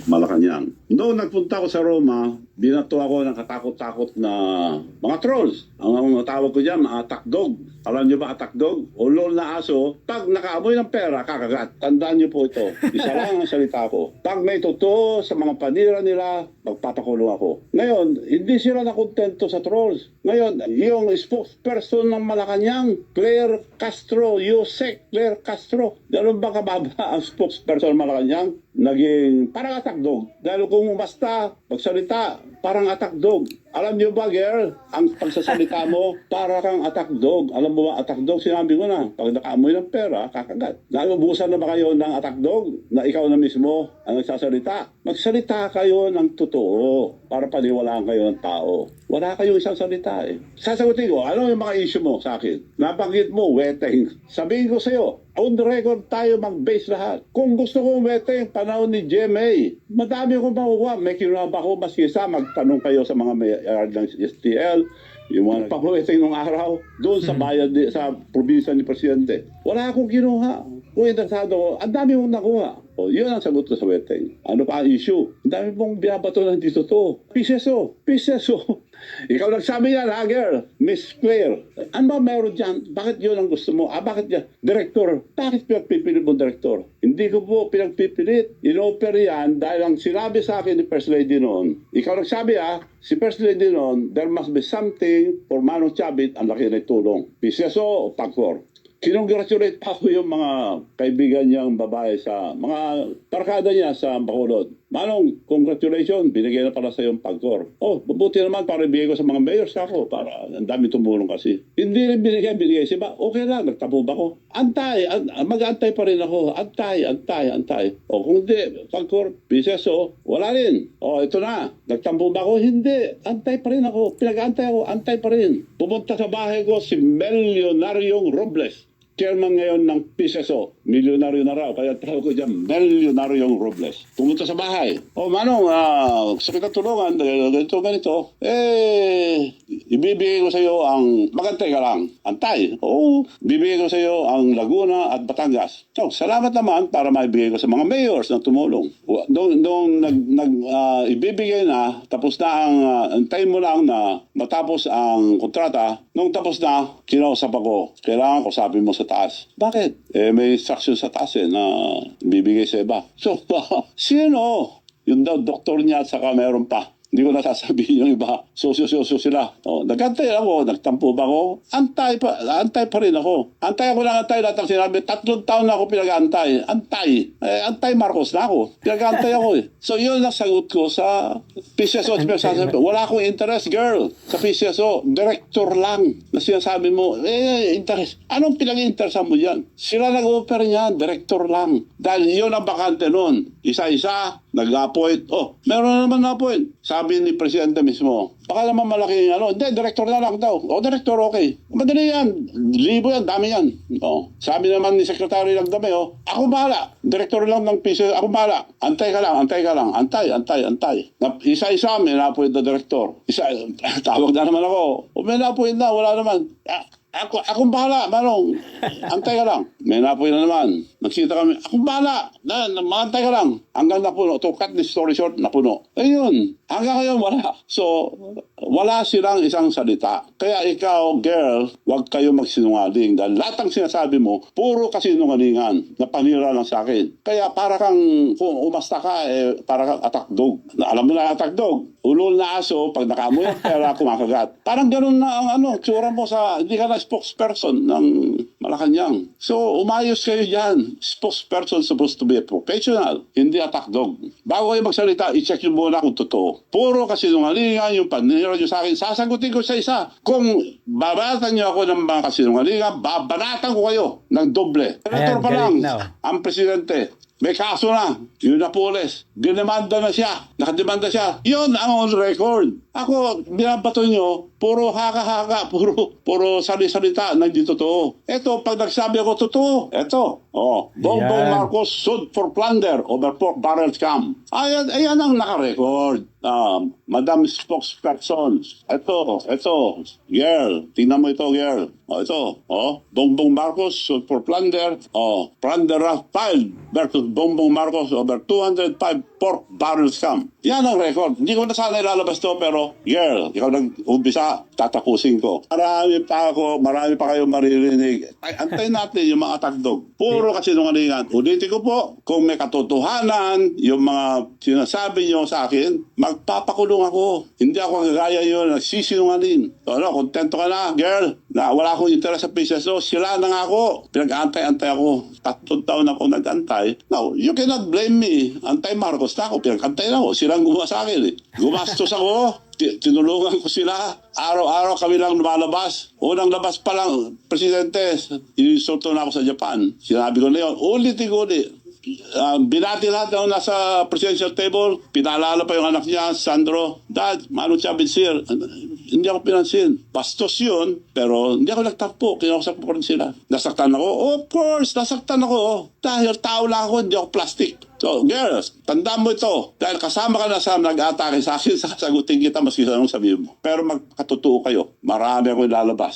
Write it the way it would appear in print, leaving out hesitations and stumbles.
Malacanang. Noong nagpunta ako sa Roma, binato ako ng katakot-takot na mga trolls. Ang tawag ko dyan, mga attack dog. Alam niyo ba attack dog? Ulol na aso, pag nakaamoy ng pera, kakagat. Tandaan niyo po ito. Isa lang ang salita ko. Pag may totoo sa mga panira nila, magpapakulong ako. Ngayon, hindi sila nakontento sa trolls. Ngayon, yung spokesperson ng Malacanang, Claire Castro, Yusek Claire Castro. Ganun ba kababa ang spokesperson ng Malacanang? Naging parang attack dog. Dahil kung basta magsalita, parang attack dog. Alam niyo ba, girl, ang pagsasalita mo, para kang attack dog. Alam mo ba, attack dog, sinabi ko na, pag nakaamoy ng pera, kakagat. Naubusan na ba kayo ng attack dog na ikaw na mismo ang nagsasalita? Magsalita kayo ng totoo para paniwalaan kayo ng tao. Wala kayong isang salita eh. Sasagutin ko, ano yung mga issue mo sa akin? Nabanggit mo, weteng. Sabihin ko sa'yo, on the record tayo mag-base lahat. Kung gusto kong weteng, panahon ni GMA, madami akong makukuha. May kinunaba ko, mas isa, magtanong kayo sa mga may-ari ng STL, yung mga pag-weteng nung araw, doon sa bayan, sa probinsya ni Presidente. Wala akong kinuha. Kung interesado ko, ang dami mong nakuha. O, yun ang sagot ko sa weteng. Ano pa ang issue? Ang dami mong binabato ng dito to. Piseso. Ikaw nagsabi yan, ha, girl? Miss Claire. Ano ba meron dyan? Bakit yun ang gusto mo? Bakit yan? Director. Bakit pinagpipilit mo, director? Hindi ko po pinagpipilit. In-offer yan dahil ang sinabi sa akin ni First Lady noon, ikaw nagsabi, si First Lady noon, there must be something for Manong Chavit ang laki na tulong. Piseso o pagkor. Kinongratulate pa ko yung mga kaibigan niyang babae sa mga tarkada niya sa Bacolod. Manong, congratulations, binigay na pala sa yung pagkor. Oh, mabuti naman para ibigay ko sa mga mayors ako para ang dami tumulong kasi. Hindi rin binigay. Siya ba? Okay lang, nagtapo ba ko? Mag-antay pa rin ako. Antay. O kung hindi, pagkor, biseso, wala rin. O ito na, nagtampo ba ako? Hindi, antay pa rin ako. Pinag-antay ako, antay pa rin. Pumunta sa bahay ko si Milyonaryong Robles. Chairman ngayon ng PCSO, milyonaryo na raw, kaya tawag ko dyan, Milyonaryong Robles. Pumunta sa bahay. Manong, sa kitutulungan, ganito. Ibibigay ko sa iyo ang, magantay ka lang, antay. Bibigay ko sa iyo ang Laguna at Batangas. So, salamat naman para maibigay ko sa mga mayors na tumulong. Nung ibibigay na, tapos na antay mo lang na matapos ang kontrata, nung tapos na, kinausap ako, kailangan ko sabi mo sa taas. Bakit? May instruction sa taas na bibigay sa iba. So, sino? Yung daw doktor niya at saka meron pa. Hindi ko nasasabihin yung iba. Sosyo sila. Nagantay ako, nagtampo ba ako? Antay pa rin ako. Antay lahat ng sinabi. 3 taon na ako pinag-antay. Antay Marcos na ako. Pinag-antay ako eh. So yun ang sagot ko sa PCSO. Wala akong interest, girl, sa PCSO. Director lang na sinasabi mo, interest. Anong pinag-interesan mo dyan? Sila nag-offer niyan, director lang. Dahil yun ang bakante nun. Isa-isa, nag-appoint. Meron na naman na-appoint. Sabi ni Presidente mismo, baka naman malaki hindi, director na lang daw. Director, okay. Madali yan. Libo yan, dami yan. Sabi naman ni Secretary Lagdame, ako bahala. Director lang ng piso, ako bahala. Antay ka lang. Antay. Isa-isa, may na-appoint na director. Tawag na naman ako. May na-appoint na, wala naman. Akong bahala, Manong. Antay ka lang. May napoy na naman. Nagsita kami, akong bahala. Antay ka lang. Hanggang napuno. To cut the story short, napuno. Ayun. Hanggang ngayon, wala. So, wala silang isang salita. Kaya ikaw, girl, huwag kayo magsinungaling. Dahil lahat ng sinasabi mo, puro kasinungalingan na panira lang sa akin. Kaya para kang, kung umasta ka, para kang attack dog. Alam mo na attack dog. Ulol na aso, pag nakaamoy ang pera, kumakagat. Parang ganun na ang tsura mo sa, hindi ka na spokesperson ng Malacanang. So, umayos kayo dyan. Spokesperson supposed to be a professional, hindi attack dog. Bago kayo magsalita, i-check nyo muna kung totoo. Puro kasinungalingan, yung panira nyo sa akin, sasagutin ko sa isa. Kung babanatan nyo ako ng mga kasinungalingan, babanatan ko kayo ng doble. Senator pa lang, ang presidente. May kaso na, yun na pulis. Dinemanda na siya. Nakademanda siya. Yun ang on record. Ako, binabato nyo, puro haka-haka, puro sali-salita, hindi totoo. Ito, pag nagsabi ako totoo, ito, Bongbong Marcos sued for plunder over pork barrel scam. Ayan ang nakarecord. Madam Spokesperson. Ito, girl. Tingnan mo ito, girl. Ito, Bongbong Marcos for plunder. Plunder filed versus Bongbong Marcos over 205 pork barrel scam. Yan ang record. Hindi ko na sana ilalabas to, pero girl, ikaw nag-umpisa, tatapusin ko. Marami pa kayong maririnig. Antayin natin yung mga takdog. Puro kasinungalingan. Ulitin ko po, kung may katotohanan, yung mga sinasabi nyo sa akin, magpapakulong ako. Hindi ako kagaya yun, nagsisinungaling. So, kontento ka na, girl, na wala akong interest sa business. So, sila na nga ako. Pinag-antay-antay ako. 3 taon ako nag-antay. Now, you cannot blame me. Antay-Marcos na ako. Pinag-antay na ako. Silang gumawa sa akin. Gumastos ako. Tinulungan ko sila. Araw-araw kami lang lumalabas. Unang labas pa lang, Presidente, inisulto na ako sa Japan. Sinabi ko na yun, ulit-ulit. Binati lahat na nasa presidential table. Pinaalala pa yung anak niya, Sandro. Dad, Manu Chavez here. Hindi ako pinansin. Bastos yun, pero hindi ako nagtakpo. Kinausap ko rin sila. Nasaktan ako? Of course, nasaktan ako. Dahil tao lang ako, hindi ako plastic. So, girls, tandaan mo ito. Dahil kasama ka na sa nag-atake sa akin, sasagutin kita maski anong sabihin mo. Pero magkatotoo kayo. Marami ako ilalabas.